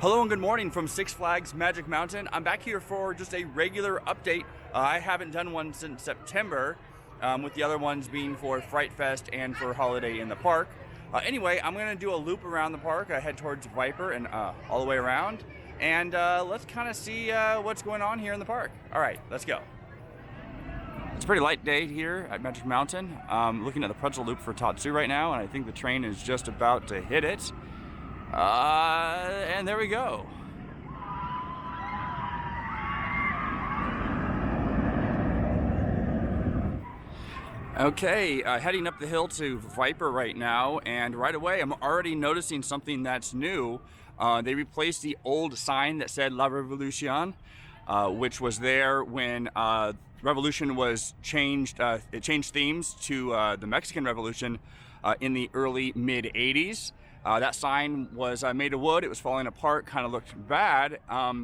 Hello and good morning from Six Flags Magic Mountain. I'm back here for just a regular update. I haven't done one since September, with the other ones being for Fright Fest and for Holiday in the Park. Anyway, I'm going to do a loop around the park. I head towards Viper and all the way around. And let's kind of see what's going on here in the park. All right, let's go. It's a pretty light day here at Magic Mountain. Looking at the pretzel loop for Tatsu right now, and I think the train is just about to hit it. And there we go. Okay, heading up the hill to Viper right now, and right away I'm already noticing something that's new. They replaced the old sign that said La Revolution, which was there when Revolution was changed. It changed themes to the Mexican Revolution in the early mid-'80s. That sign was made of wood. It was falling apart, kind of looked bad.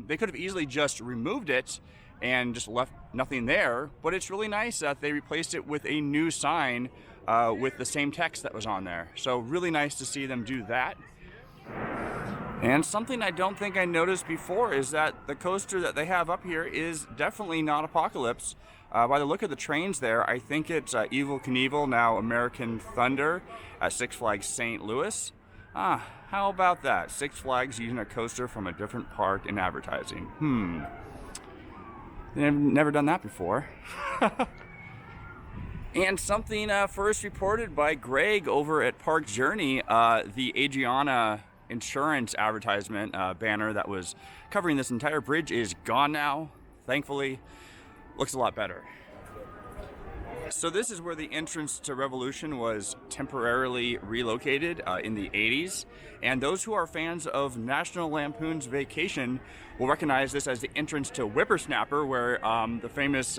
They could have easily just removed it and just left nothing there, but it's really nice that they replaced it with a new sign with the same text that was on there. So really nice to see them do that. And something I don't think I noticed before is that the coaster that they have up here is definitely not Apocalypse. By the look of the trains there, I think it's Evel Knievel, now American Thunder, at Six Flags St. Louis. How about that? Six Flags using a coaster from a different park in advertising. They've never done that before. And something first reported by Greg over at Park Journey, the Adriana insurance advertisement banner that was covering this entire bridge is gone now, thankfully. Looks a lot better. So this is where the entrance to Revolution was temporarily relocated in the 80s. And those who are fans of National Lampoon's Vacation will recognize this as the entrance to Whippersnapper, where the famous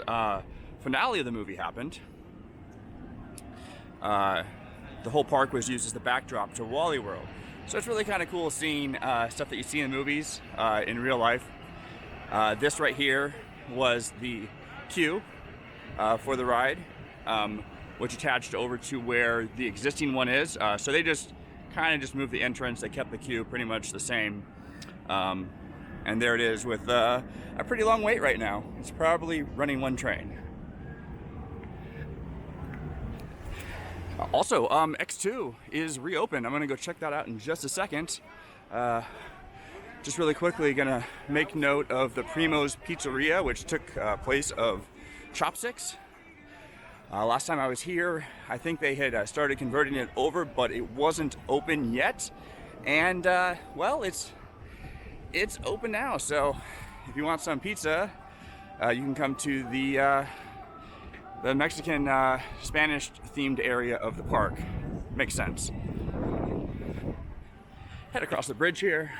finale of the movie happened. The whole park was used as the backdrop to Wally World. So it's really kind of cool seeing stuff that you see in movies in real life. This right here was the queue for the ride, which attached over to where the existing one is. So they just kind of moved the entrance. They kept the queue pretty much the same. And there it is with a pretty long wait right now. It's probably running one train. Also, X2 is reopened. I'm gonna go check that out in just a second. Just really quickly gonna make note of the Primo's Pizzeria, which took place of Chopsticks. Last time I was here, I think they had started converting it over, but it wasn't open yet. And well, it's open now. So if you want some pizza, you can come to the Mexican Spanish themed area of the park. Makes sense. Head across the bridge here.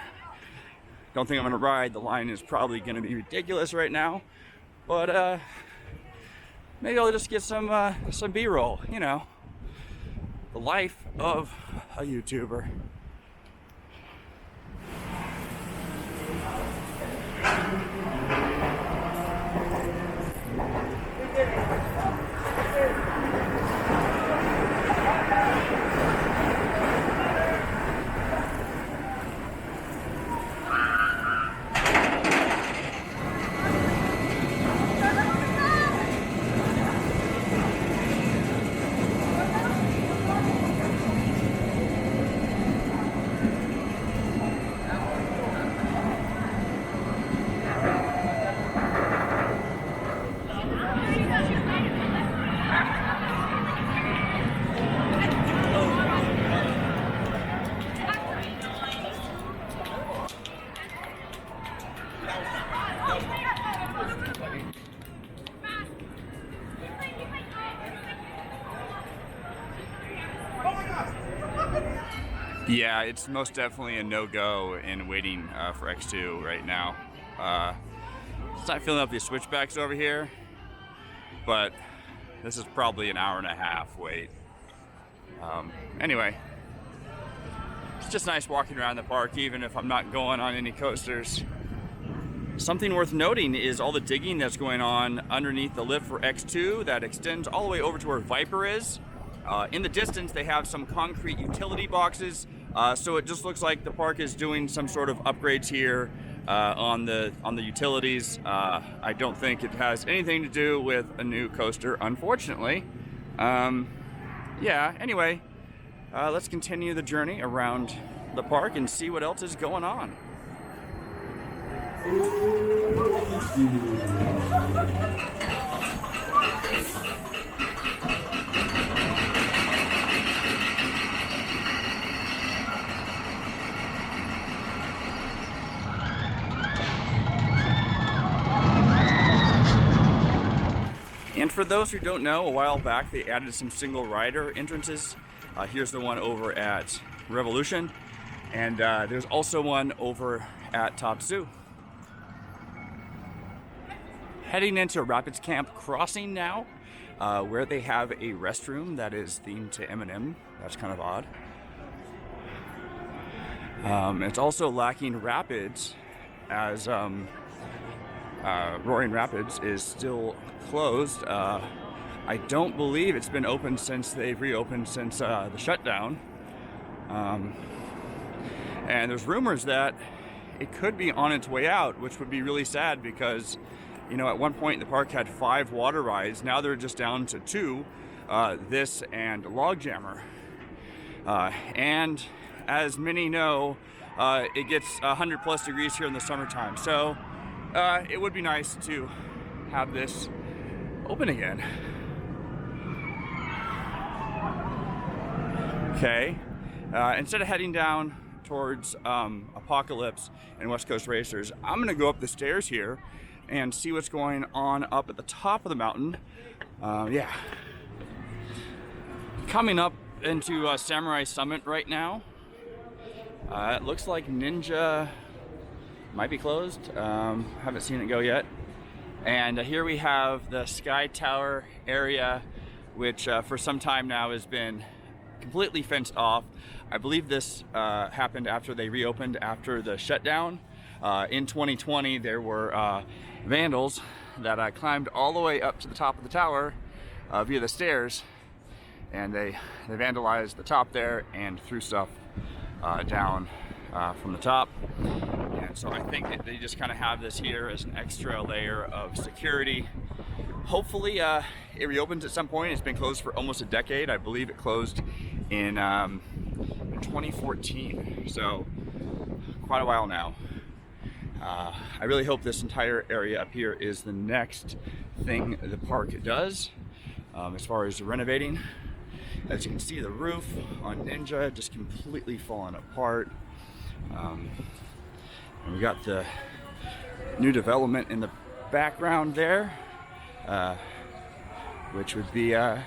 Don't think I'm gonna ride. The line is probably gonna be ridiculous right now, but maybe I'll just get some B-roll. You know, the life of a YouTuber. Yeah, it's most definitely a no-go in waiting for X2 right now. It's not filling up these switchbacks over here, but this is probably an hour and a half wait. Anyway, it's just nice walking around the park even if I'm not going on any coasters. Something worth noting is all the digging that's going on underneath the lift for X2 that extends all the way over to where Viper is. In the distance, they have some concrete utility boxes So it just looks like the park is doing some sort of upgrades here on the utilities. I don't think it has anything to do with a new coaster, unfortunately. Yeah, anyway, let's continue the journey around the park and see what else is going on. And for those who don't know, a while back they added some single rider entrances. Here's the one over at Revolution, and there's also one over at Tatsu. Heading into Rapids Camp Crossing now, where they have a restroom that is themed to Eminem. That's kind of odd. It's also lacking Rapids, as Roaring Rapids is still closed. I don't believe it's been open since they've reopened since the shutdown. And there's rumors that it could be on its way out, which would be really sad because, you know, at one point the park had 5 water rides. Now they're just down to 2, this and Logjammer. And as many know, it gets 100 plus degrees here in the summertime. So it would be nice to have this open again. Okay, instead of heading down towards Apocalypse and West Coast Racers, I'm gonna go up the stairs here and see what's going on up at the top of the mountain. Yeah. Coming up into Samurai Summit right now. It looks like Ninja might be closed. Haven't seen it go yet. And here we have the Sky Tower area, which for some time now has been completely fenced off. I believe this happened after they reopened after the shutdown. In 2020, there were vandals that climbed all the way up to the top of the tower via the stairs, and they vandalized the top there and threw stuff down from the top. And so I think that they just kind of have this here as an extra layer of security. Hopefully it reopens at some point. It's been closed for almost a decade. I believe it closed in 2014, so quite a while now. I really hope this entire area up here is the next thing the park does as far as renovating. As you can see, the roof on Ninja just completely fallen apart. And we got the new development in the background there, which would be a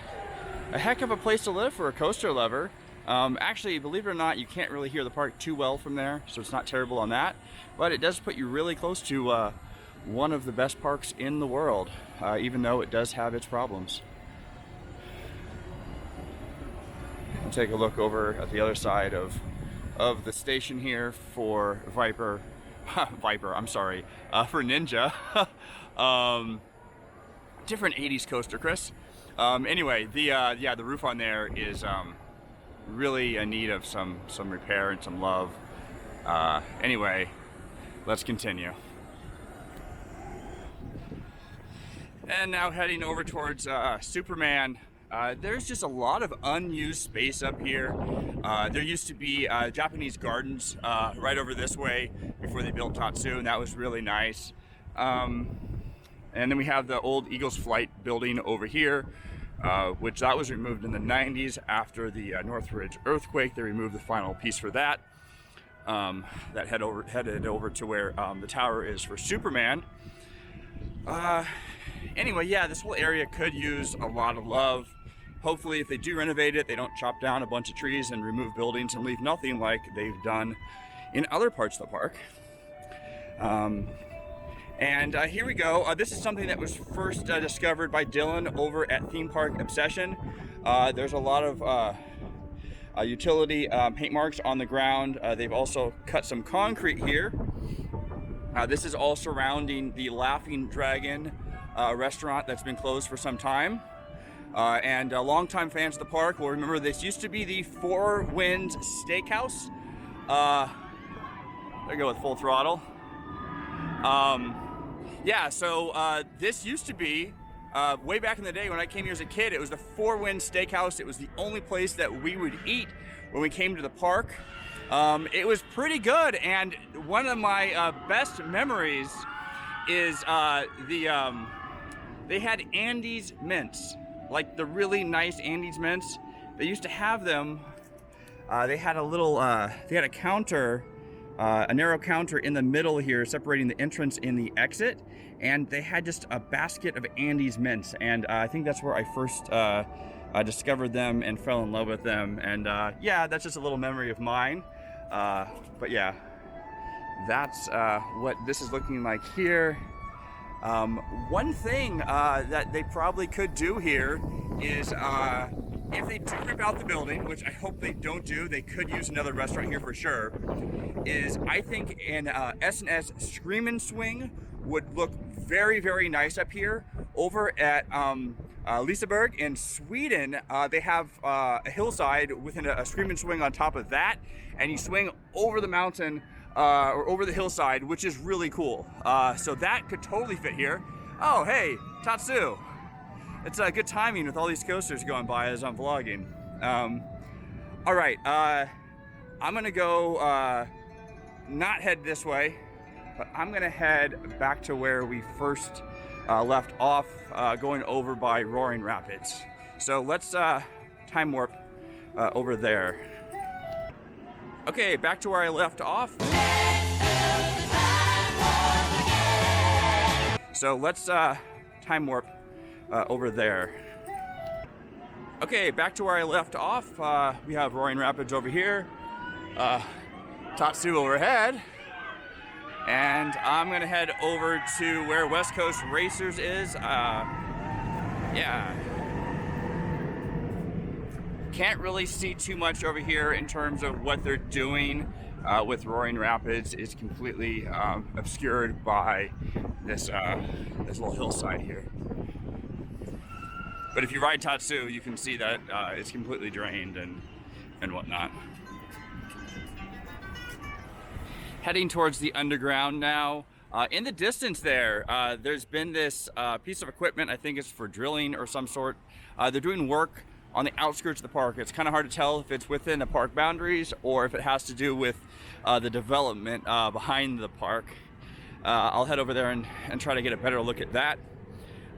heck of a place to live for a coaster lover. Actually, believe it or not, you can't really hear the park too well from there, so it's not terrible on that. But it does put you really close to one of the best parks in the world, even though it does have its problems. We'll take a look over at the other side of the station here for for Ninja. Different 80s coaster, Chris. Anyway, the roof on there is really in need of some repair and some love. Anyway, let's continue. And now heading over towards Superman. There's just a lot of unused space up here. There used to be Japanese gardens right over this way before they built Tatsu, and that was really nice. And then we have the old Eagles Flight building over here, which that was removed in the 90s after the Northridge earthquake. They removed the final piece for that. That headed over to where the tower is for Superman. Anyway, yeah, this whole area could use a lot of love. Hopefully, if they do renovate it, they don't chop down a bunch of trees and remove buildings and leave nothing like they've done in other parts of the park. And here we go. This is something that was first discovered by Dylan over at Theme Park Obsession. There's a lot of utility paint marks on the ground. They've also cut some concrete here. This is all surrounding the Laughing Dragon restaurant that's been closed for some time. And longtime fans of the park will remember this used to be the Four Winds Steakhouse. There you go with full throttle. Yeah, so this used to be, way back in the day when I came here as a kid, it was the Four Winds Steakhouse. It was the only place that we would eat when we came to the park. It was pretty good, and one of my best memories is they had Andes mints, like the really nice Andes mints. They used to have them. They had a little, they had a counter, a narrow counter in the middle here, separating the entrance and the exit, and they had just a basket of Andes mints, and I think that's where I first discovered them and fell in love with them. And yeah, that's just a little memory of mine. But yeah, that's what this is looking like here. One thing that they probably could do here is if they do rip out the building, which I hope they don't do, they could use another restaurant here for sure, is I think an S&S Screamin' Swing would look very, very nice up here. Over at Liseberg in Sweden, they have a hillside with a Screamin' Swing on top of that, and you swing over the mountain or over the hillside, which is really cool. So that could totally fit here. Oh, hey, Tatsu. It's good timing with all these coasters going by as I'm vlogging. All right, I'm gonna go not head this way, but I'm gonna head back to where we first left off, going over by Roaring Rapids. So let's time warp over there. Okay, back to where I left off. So let's time warp over there. Okay, back to where I left off. We have Roaring Rapids over here, Tatsu overhead, and I'm gonna head over to where West Coast Racers is. Yeah. Can't really see too much over here in terms of what they're doing with Roaring Rapids. It's completely obscured by this little hillside here. But if you ride Tatsu, you can see that it's completely drained and whatnot. Heading towards the underground now. In the distance there's been this piece of equipment, I think it's for drilling or some sort. They're doing work on the outskirts of the park. It's kind of hard to tell if it's within the park boundaries or if it has to do with the development behind the park. I'll head over there and try to get a better look at that.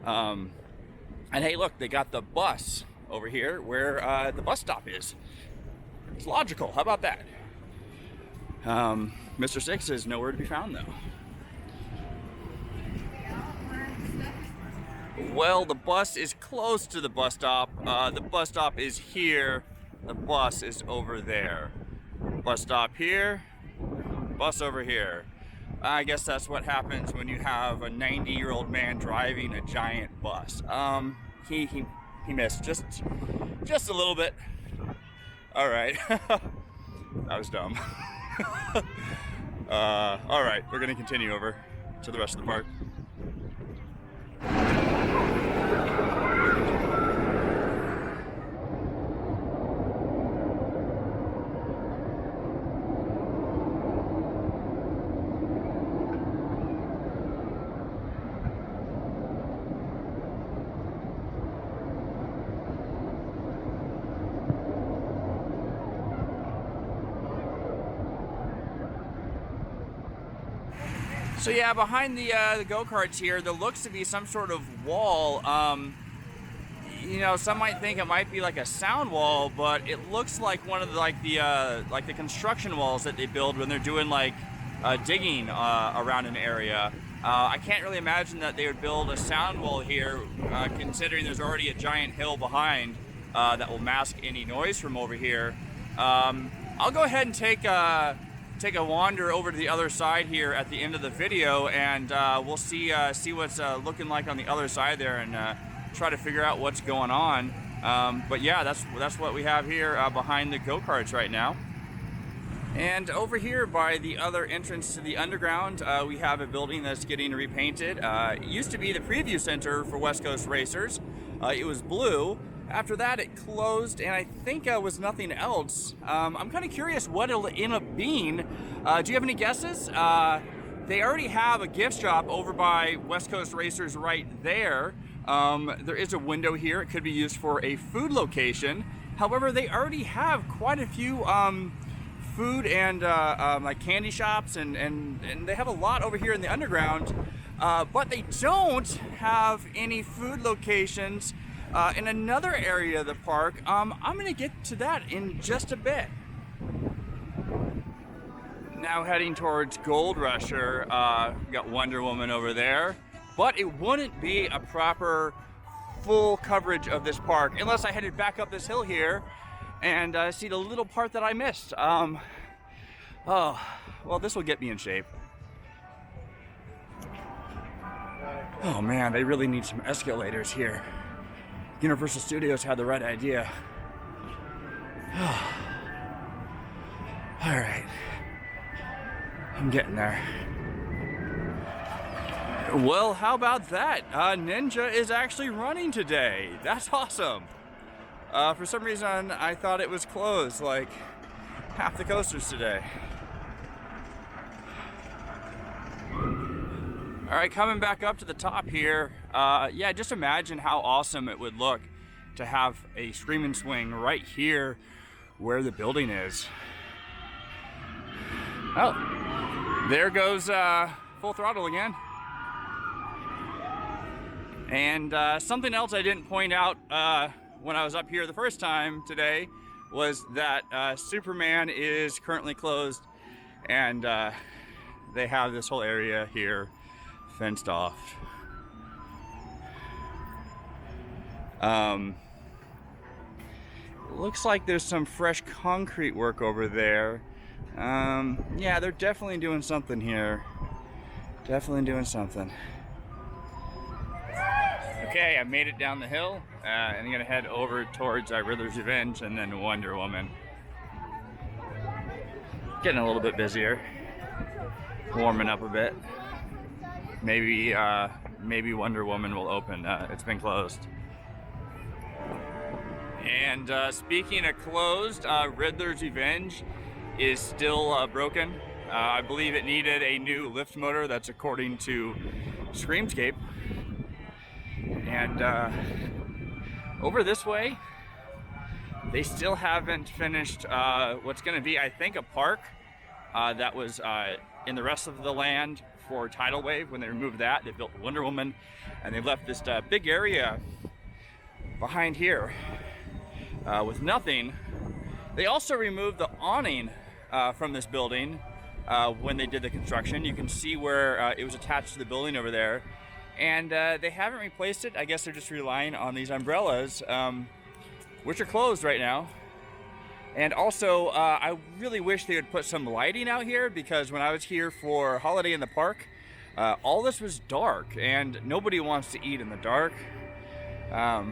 And hey, look, they got the bus over here where the bus stop is. It's logical. How about that? Mr. Six is nowhere to be found though. Well, the bus is close to the bus stop. The bus stop is here. The bus is over there. Bus stop here. Bus over here. I guess that's what happens when you have a 90-year-old man driving a giant bus. He missed just a little bit. All right. That was dumb. All right, we're gonna continue over to the rest of the park. So yeah, behind the go-karts here, there looks to be some sort of wall. You know, some might think it might be like a sound wall, but it looks like one of the construction walls that they build when they're doing digging around an area. I can't really imagine that they would build a sound wall here, considering there's already a giant hill behind that will mask any noise from over here. I'll go ahead and take a wander over to the other side here at the end of the video, and we'll see what's looking like on the other side there, and try to figure out what's going on. But yeah, that's what we have here behind the go-karts right now. And over here by the other entrance to the underground, we have a building that's getting repainted. It used to be the preview center for West Coast Racers. It was blue. After that, it closed, and I think was nothing else. I'm kind of curious what it'll end up being. Do you have any guesses? They already have a gift shop over by West Coast Racers right there. There is a window here. It could be used for a food location. However, they already have quite a few food and like candy shops, and they have a lot over here in the underground. But they don't have any food locations in another area of the park. I'm gonna get to that in just a bit. Now heading towards Gold Rusher, we got Wonder Woman over there, but it wouldn't be a proper full coverage of this park unless I headed back up this hill here and see the little part that I missed. Oh, well, this will get me in shape. Oh man, they really need some escalators here. Universal Studios had the right idea. All right, I'm getting there. Well, how about that? Ninja is actually running today. That's awesome. For some reason, I thought it was closed, like half the coasters today. All right, coming back up to the top here. Yeah, just imagine how awesome it would look to have a Screamin' Swing right here where the building is. Oh, there goes Full Throttle again. And something else I didn't point out when I was up here the first time today was that Superman is currently closed, and they have this whole area here fenced off. Looks like there's some fresh concrete work over there. Yeah, they're definitely doing something here. Definitely doing something. Okay, I made it down the hill, and I'm gonna head over towards Riddler's Revenge and then Wonder Woman. Getting a little bit busier, warming up a bit. Maybe Wonder Woman will open. It's been closed. And speaking of closed, Riddler's Revenge is still broken. I believe it needed a new lift motor. That's according to Screamscape. And over this way, they still haven't finished what's going to be, I think, a park that was in the rest of the land for Tidal Wave. When they removed that, they built Wonder Woman, and they left this big area behind here with nothing. They also removed the awning from this building when they did the construction. You can see where it was attached to the building over there. And they haven't replaced it. I guess they're just relying on these umbrellas, which are closed right now. And also, I really wish they would put some lighting out here, because when I was here for Holiday in the Park, all this was dark, and nobody wants to eat in the dark. I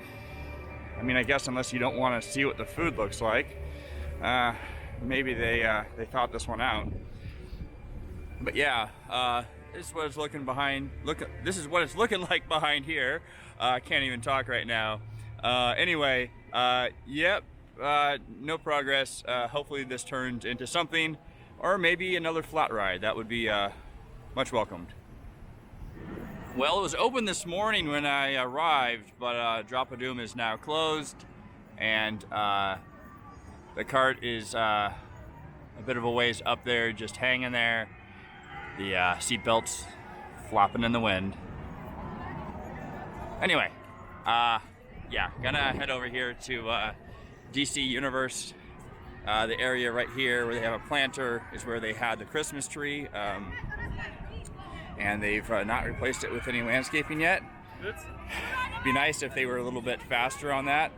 mean, I guess unless you don't want to see what the food looks like. Maybe they thought this one out. But yeah, this is what it's looking behind. This is what it's looking like behind here. I can't even talk right now. Anyway, yep, no progress. Hopefully this turns into something, or maybe another flat ride. That would be much welcomed. Well, it was open this morning when I arrived, but Drop of Doom is now closed, and the cart is a bit of a ways up there, just hanging there. The seat belts flopping in the wind. Anyway, yeah, gonna head over here to DC Universe. The area right here where they have a planter is where they had the Christmas tree, and they've not replaced it with any landscaping yet. It'd be nice if they were a little bit faster on that.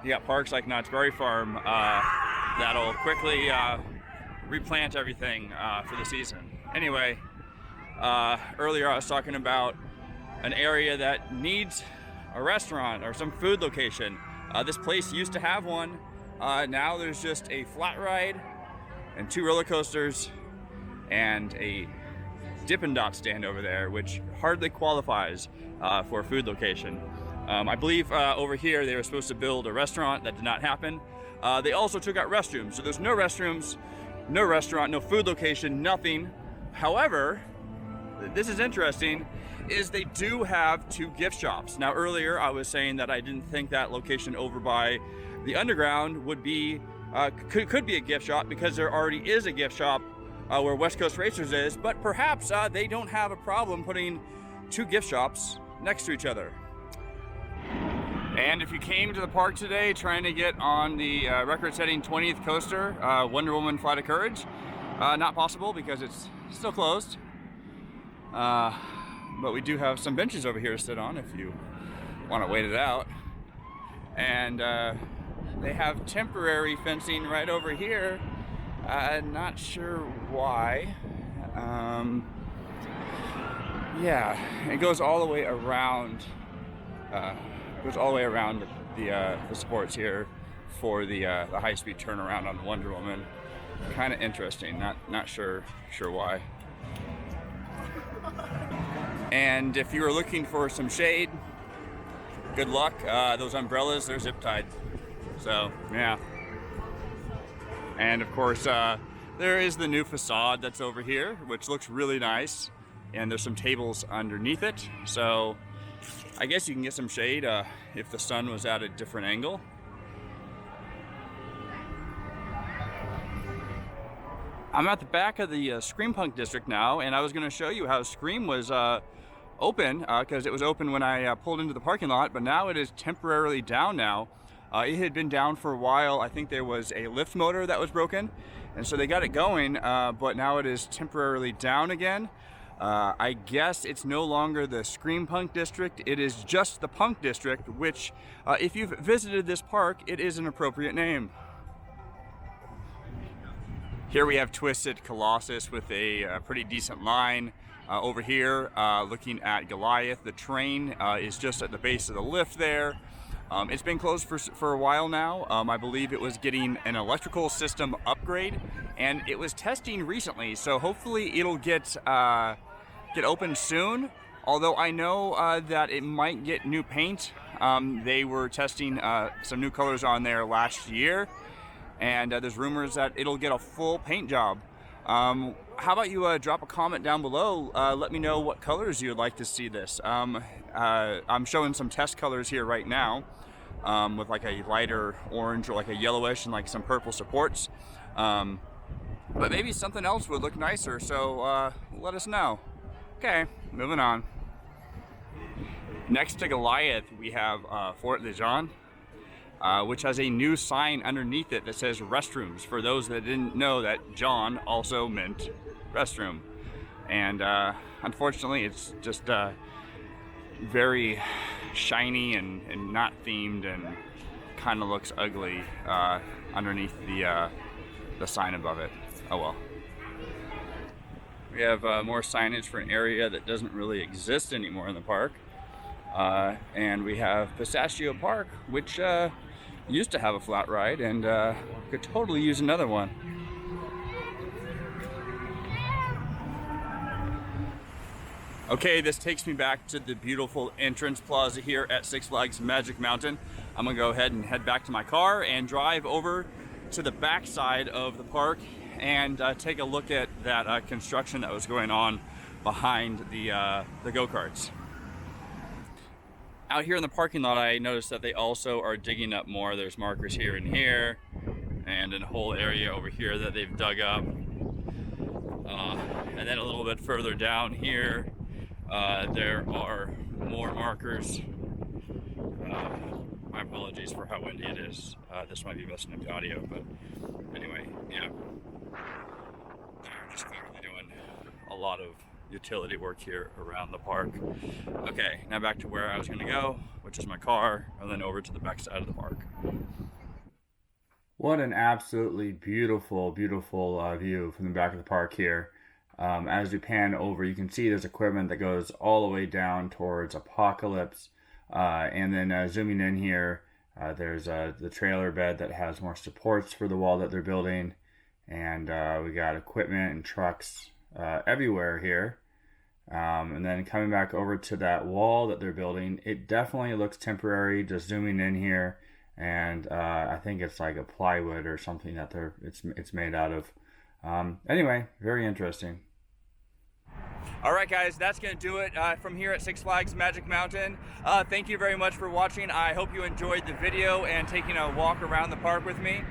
You got parks like Knott's Berry Farm that'll quickly replant everything for the season. Anyway, earlier I was talking about an area that needs a restaurant or some food location. This place used to have one. Now there's just a flat ride and 2 roller coasters and a Dippin' Dot stand over there, which hardly qualifies for a food location. I believe over here they were supposed to build a restaurant. That did not happen. They also took out restrooms, so there's no restrooms, no restaurant, no food location, nothing. However, this is interesting, is they do have 2 gift shops. Now earlier I was saying that I didn't think that location over by the underground would be, could be a gift shop, because there already is a gift shop where West Coast Racers is, but perhaps they don't have a problem putting 2 gift shops next to each other. And if you came to the park today trying to get on the record-setting 20th coaster, Wonder Woman Flight of Courage, not possible because it's still closed. But we do have some benches over here to sit on if you want to wait it out. And they have temporary fencing right over here. Not sure why. Yeah, it goes all the way around. Goes all the way around the supports here for the high-speed turnaround on Wonder Woman. Kind of interesting. Not sure why. And if you were looking for some shade, good luck. Those umbrellas, they're zip tied. So yeah. And of course, there is the new facade that's over here, which looks really nice. And there's some tables underneath it. So I guess you can get some shade if the sun was at a different angle. I'm at the back of the Scream Punk district now, and I was going to show you how Scream was open, because it was open when I pulled into the parking lot, but now it is temporarily down now. It had been down for a while. I think there was a lift motor that was broken, and so they got it going, but now it is temporarily down again. I guess it's no longer the Scream Punk district, it is just the Punk district, which if you've visited this park, it is an appropriate name. Here we have Twisted Colossus with a pretty decent line. Over here, looking at Goliath, the train is just at the base of the lift there. It's been closed for a while now. I believe it was getting an electrical system upgrade, and it was testing recently, so hopefully it'll get open soon. Although I know that it might get new paint. They were testing some new colors on there last year, and there's rumors that it'll get a full paint job. How about you drop a comment down below, let me know what colors you would like to see this. I'm showing some test colors here right now, with like a lighter orange or like a yellowish and like some purple supports. But maybe something else would look nicer, so let us know. Okay, moving on. Next to Goliath, we have Fort Lejeune, which has a new sign underneath it that says restrooms, for those that didn't know that John also meant restroom. And unfortunately, it's just very shiny and not themed, and kind of looks ugly underneath the sign above it. Oh well. We have more signage for an area that doesn't really exist anymore in the park. And we have Pistachio Park, which used to have a flat ride, and could totally use another one. Okay, this takes me back to the beautiful entrance plaza here at Six Flags Magic Mountain. I'm gonna go ahead and head back to my car and drive over to the back side of the park and take a look at that construction that was going on behind the go-karts. Out here in the parking lot, I noticed that they also are digging up more. There's markers here and here, and a whole area over here that they've dug up. And then a little bit further down here, there are more markers. My apologies for how windy it is. This might be messing up the audio, but anyway, yeah. They're just clearly doing a lot of utility work here around the park. Okay, now back to where I was going to go, which is my car, and then over to the back side of the park. What an absolutely beautiful, beautiful view from the back of the park here. As we pan over, you can see there's equipment that goes all the way down towards Apocalypse. And then zooming in here, there's the trailer bed that has more supports for the wall that they're building. And we got equipment and trucks everywhere here. And then coming back over to that wall that they're building, it definitely looks temporary. Just zooming in here, and I think it's like a plywood or something that it's made out of. Anyway, very interesting. All right, guys, that's going to do it from here at Six Flags Magic Mountain. Thank you very much for watching. I hope you enjoyed the video and taking a walk around the park with me.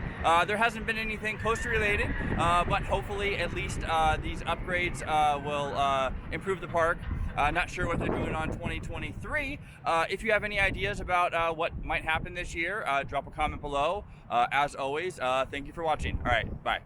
There hasn't been anything coaster related, but hopefully at least these upgrades will improve the park. Not sure what they're doing on 2023. If you have any ideas about what might happen this year, drop a comment below. As always, thank you for watching. All right, bye.